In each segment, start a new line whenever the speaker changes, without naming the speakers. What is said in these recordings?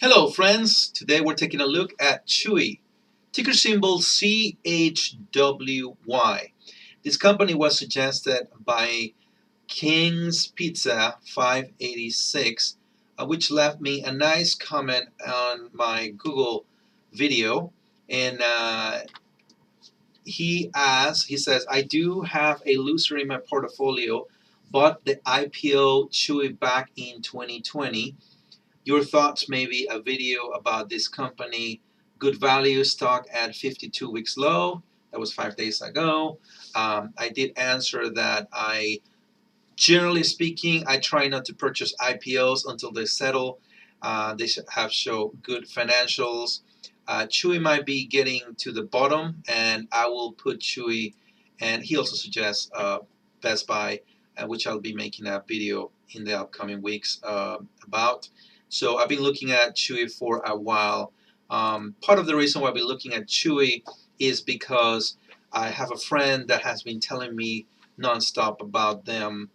Hello friends, today we're taking a look at Chewy, ticker symbol CHWY. This company was suggested by King's Pizza 586, which left me a nice comment on my Google video. And he says, I do have a loser in my portfolio, bought the IPO Chewy back in 2020. Your thoughts, maybe a video about this company. Good value, stock at 52 weeks low. That was 5 days ago. I did answer that generally speaking, I try not to purchase IPOs until they settle. They should show good financials. Chewy might be getting to the bottom, and I will put Chewy. And he also suggests Best Buy, which I'll be making a video in the upcoming weeks about. So I've been looking at Chewy for a while. Part of the reason why I've been looking at Chewy is because I have a friend that has been telling me nonstop about them.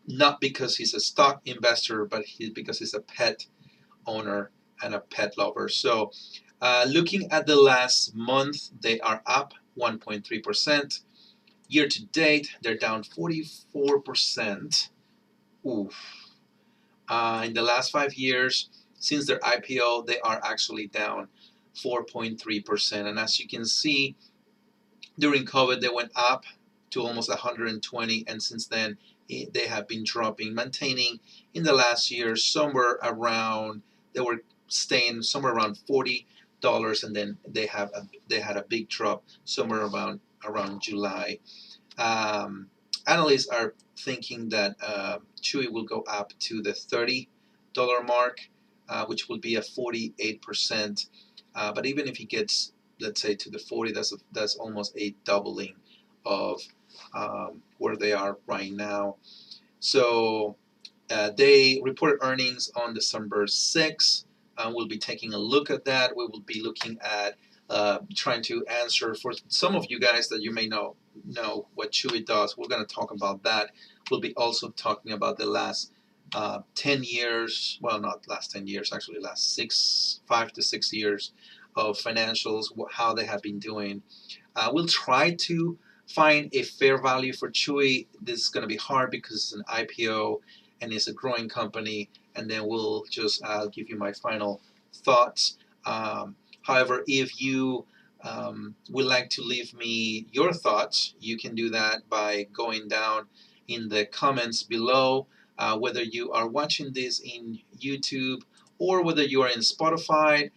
Not because he's a stock investor, but because he's a pet owner and a pet lover. So, looking at the last month, they are up 1.3%. Year to date, they're down 44%. Oof. In the last 5 years, since their IPO, they are actually down 4.3%. And as you can see, during COVID, they went up to almost 120, and since then, they have been dropping, maintaining in the last year somewhere around. They were staying somewhere around $40, and then they had a big drop somewhere around July. Analysts are thinking that Chewy will go up to the $30 mark, which will be a 48%. But even if he gets, let's say, to the 40, that's almost a doubling of where they are right now. So they reported earnings on December 6th. We'll be taking a look at that. We will be looking at trying to answer for some of you guys that you may know what Chewy does. We're going to talk about that. We'll be also talking about the last 10 years, well, not last 10 years, actually last 5 to 6 years of financials, how they have been doing. We'll try to find a fair value for Chewy. This is going to be hard because it's an IPO and it's a growing company, and then we'll just give you my final thoughts. However, if you would like to leave me your thoughts, you can do that by going down in the comments below. Whether you are watching this in YouTube or whether you are in Spotify,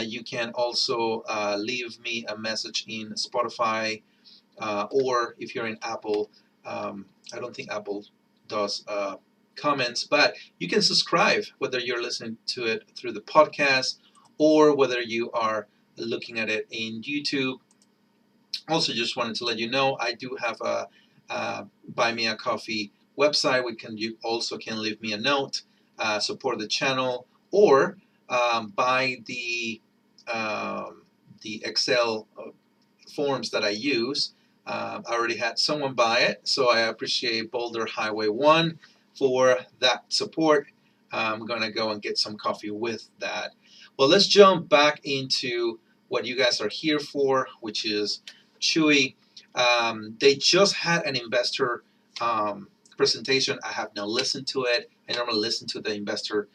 you can also leave me a message in Spotify, or if you're in Apple, I don't think Apple does comments, but you can subscribe whether you're listening to it through the podcast or whether you are looking at it in YouTube. Also, just wanted to let you know I do have a Buy Me a Coffee website. You also can leave me a note, support the channel, or buy the Excel forms that I use. I already had someone buy it, so I appreciate Boulder Highway 1 for that support. I'm going to go and get some coffee with that. Well, let's jump back into what you guys are here for, which is Chewy. They just had an investor presentation. I have now listened to it. I normally listen to the investor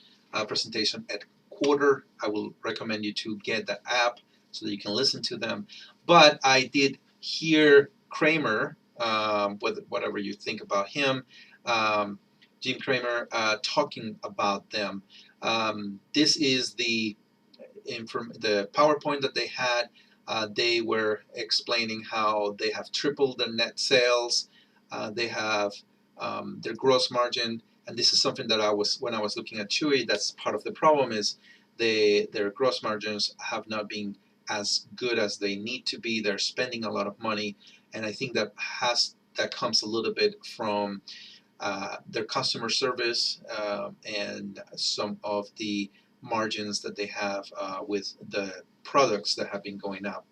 presentation at quarter. I will recommend you to get the app so that you can listen to them. But I did hear Cramer, whatever you think about him, Jim Cramer, talking about them. This is the PowerPoint that they had. They were explaining how they have tripled their net sales. They have their gross margin, and this is something that when I was looking at Chewy, that's part of the problem is their gross margins have not been as good as they need to be. They're spending a lot of money, and I think that comes a little bit from their customer service and some of the margins that they have with the products that have been going up.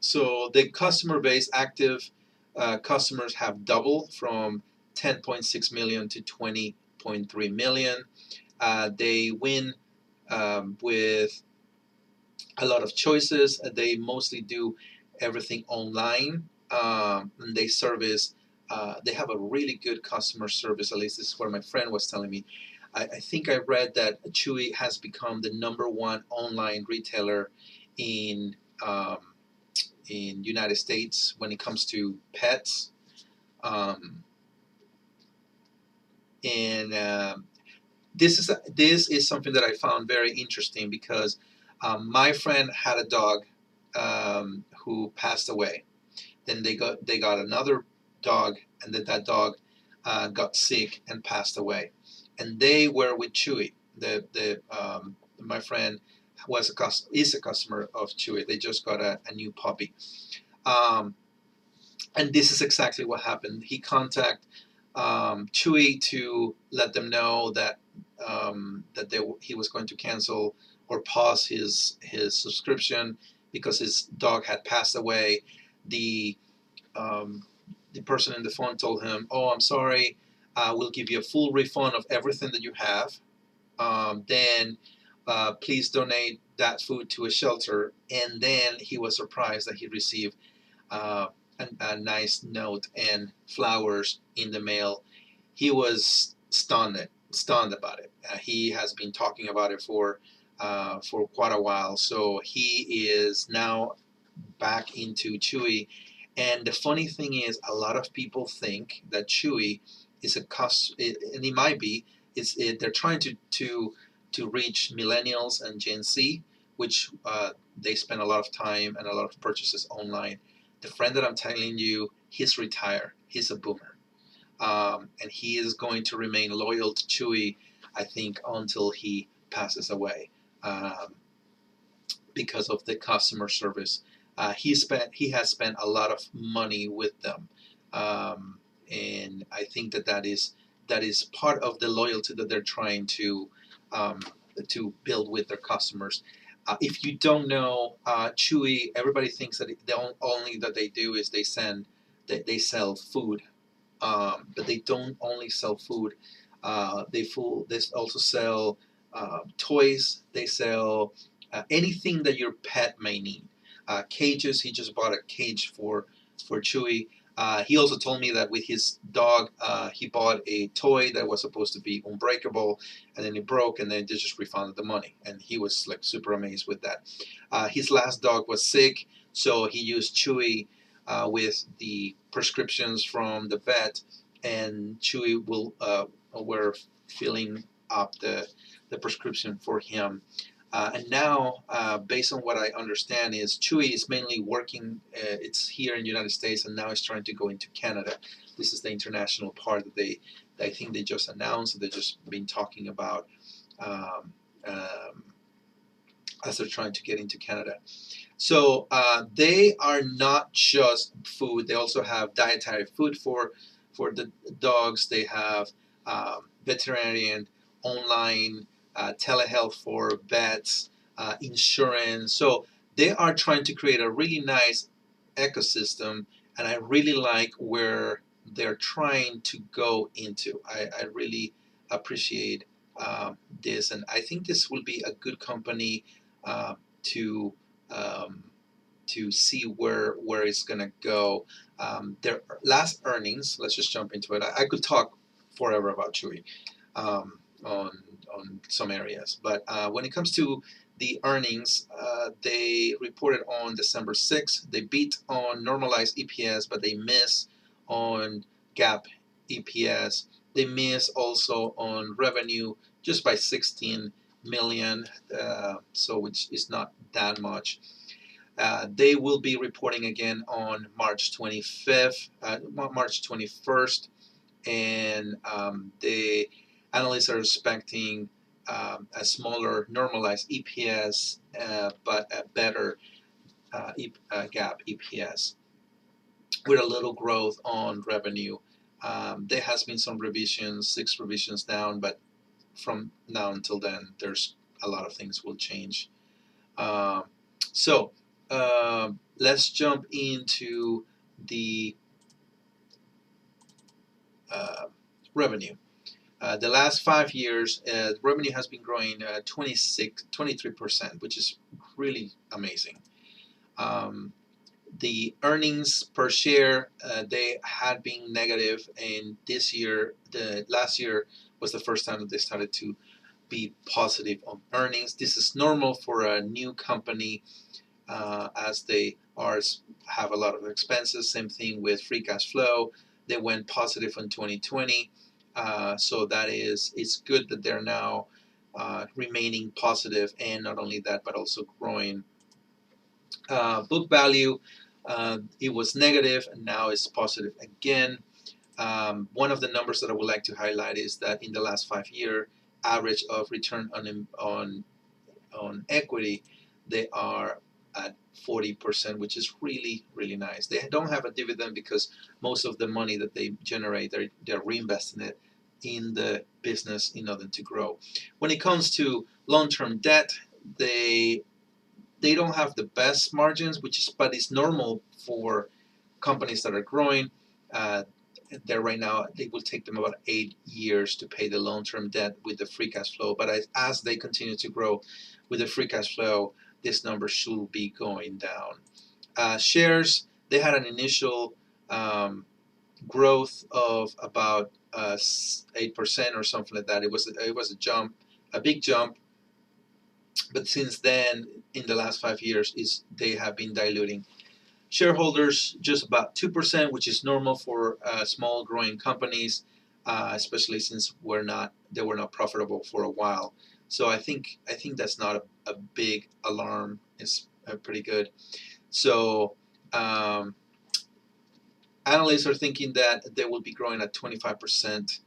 So the customer base, active customers, have doubled from 10.6 million to 20.3 million. They win with a lot of choices. They mostly do everything online, and they service. They have a really good customer service. At least this is what my friend was telling me. I think I read that Chewy has become the number one online retailer in um, in United States when it comes to pets. Um, and this is something that I found very interesting because my friend had a dog who passed away. Then they got another dog, and then that dog got sick and passed away. And they were with Chewy. The my friend is a customer of Chewy. They just got a new puppy. Um, and this is exactly what happened. He contacted Chewy to let them know that he was going to cancel or pause his subscription because his dog had passed away. The um, the person in the phone told him, "Oh, I'm sorry. We'll give you a full refund of everything that you have. Then please donate that food to a shelter." And then he was surprised that he received uh, a nice note and flowers in the mail. He was stunned about it. He has been talking about it for quite a while. So he is now back into Chewy. And the funny thing is, a lot of people think that Chewy is and it might be. They're trying to reach millennials and Gen Z, which they spend a lot of time and a lot of purchases online. The friend that I'm telling you, he's retired. He's a boomer, and he is going to remain loyal to Chewy, I think, until he passes away. Um, because of the customer service. He has spent a lot of money with them, um, and I think that is part of the loyalty that they're trying um, to build with their customers. If you don't know Chewy, everybody thinks that the only that they do is they sell food, but they don't only sell food. They also sell toys. They sell anything that your pet may need. Cages. He just bought a cage for Chewy. He also told me that with his dog, he bought a toy that was supposed to be unbreakable, and then it broke, and then they just refunded the money. And he was like super amazed with that. His last dog was sick, so he used Chewy with the prescriptions from the vet, and Chewy were filling up the prescription for him. And now, based on what I understand, is Chewy is mainly working. It's here in the United States, and now it's trying to go into Canada. This is the international part that I think they just announced. That they've just been talking about um, um, as they're trying to get into Canada. So they are not just food; they also have dietary food for the dogs. They have veterinarian, online, telehealth for vets, insurance. So they are trying to create a really nice ecosystem, and I really like where they're trying to go into. I really appreciate this, and I think this will be a good company uh, to um, to see where it's gonna go. Their last earnings. Let's just jump into it. I could talk forever about Chewy um, on some areas, but when it comes to the earnings, they reported on December 6th. They beat on normalized EPS, but they miss on GAAP EPS. They miss also on revenue just by 16 million, so which is not that much. They will be reporting again on March 25th, March 21st, and the analysts are expecting a smaller normalized EPS, but a better GAAP EPS with a little growth on revenue. There has been some revisions, 6 revisions down, but from now until then, there's a lot of things will change. Um, so let's jump into the uh, revenue. The last 5 years, revenue has been growing 23%, which is really amazing. Um, the earnings per share, they had been negative, and this year, the last year was the first time that they started to be positive on earnings. This is normal for a new company, as they have a lot of expenses. Same thing with free cash flow. They went positive in 2020, so that is, it's good that they're now remaining positive, and not only that, but also growing. Book value, it was negative, and now it's positive again. One of the numbers that I would like to highlight is that in the last 5 year average of return on equity, they are at 40%, which is really, really nice. They don't have a dividend because most of the money that they generate, they're reinvesting it in the business in order to grow. When it comes to long-term debt, they they don't have the best margins, but it's normal for companies that are growing. Uh, they're right now, it will take them about 8 years to pay the long-term debt with the free cash flow. But as they continue to grow with the free cash flow, this number should be going down. Shares, they had an initial growth of about 8% or something like that. It was a big jump, but since then, in the last 5 years, they have been diluting shareholders just about 2%, which is normal for small growing companies, especially since they were not profitable for a while. So I think that's not a big alarm. It's pretty good. So um, analysts are thinking that they will be growing at 25%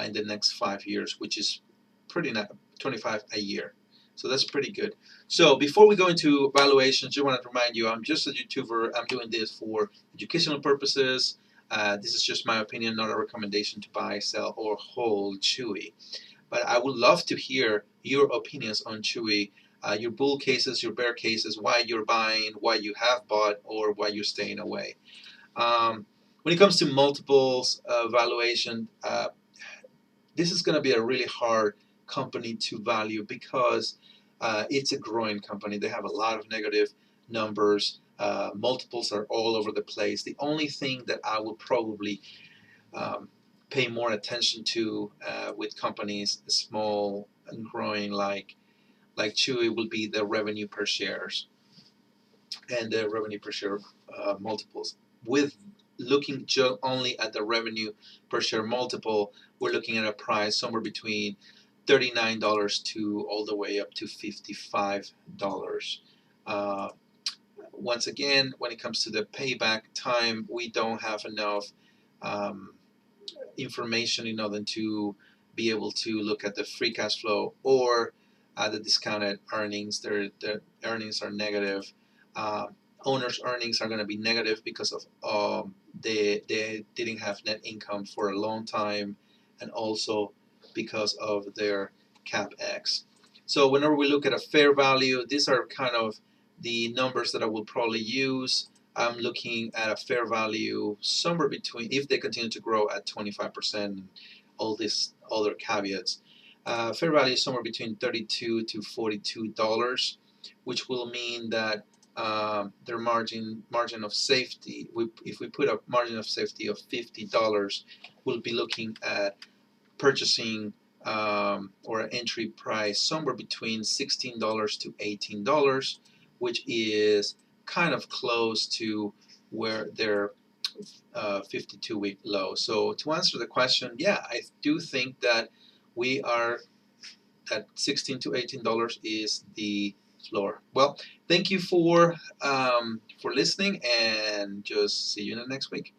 in the next 5 years, which is pretty nice, 25 a year. So that's pretty good. So before we go into valuations, just want to remind you, I'm just a YouTuber. I'm doing this for educational purposes. This is just my opinion, not a recommendation to buy, sell, or hold Chewy. But I would love to hear your opinions on Chewy, your bull cases, your bear cases, why you're buying, why you have bought, or why you're staying away. Um, when it comes to multiples valuation, this is going to be a really hard company to value because it's a growing company. They have a lot of negative numbers. Multiples are all over the place. The only thing that I will probably um, pay more attention to with companies small and growing like Chewy will be the revenue per shares and the revenue per share multiples. With looking only at the revenue per share multiple, we're looking at a price somewhere between $39 to all the way up to $55. Uh, Once again, when it comes to the payback time, we don't have enough um, information in order to be able to look at the free cash flow or the discounted earnings. Their earnings are negative. Uh, Owners' earnings are going to be negative because of they didn't have net income for a long time, and also because of their capex. So whenever we look at a fair value, these are kind of the numbers that I will probably use. I'm looking at a fair value somewhere between, if they continue to grow at 25%, all these other caveats, fair value is somewhere between $32 to $42, which will mean that their margin of safety, if we put a margin of safety of $50, we'll be looking at purchasing or an entry price somewhere between $16 to $18, which is kind of close to where their 52-week low. So to answer the question, yeah, I do think that we are at $16 to $18 is the floor. Well, thank you for listening, and just see you in the next week.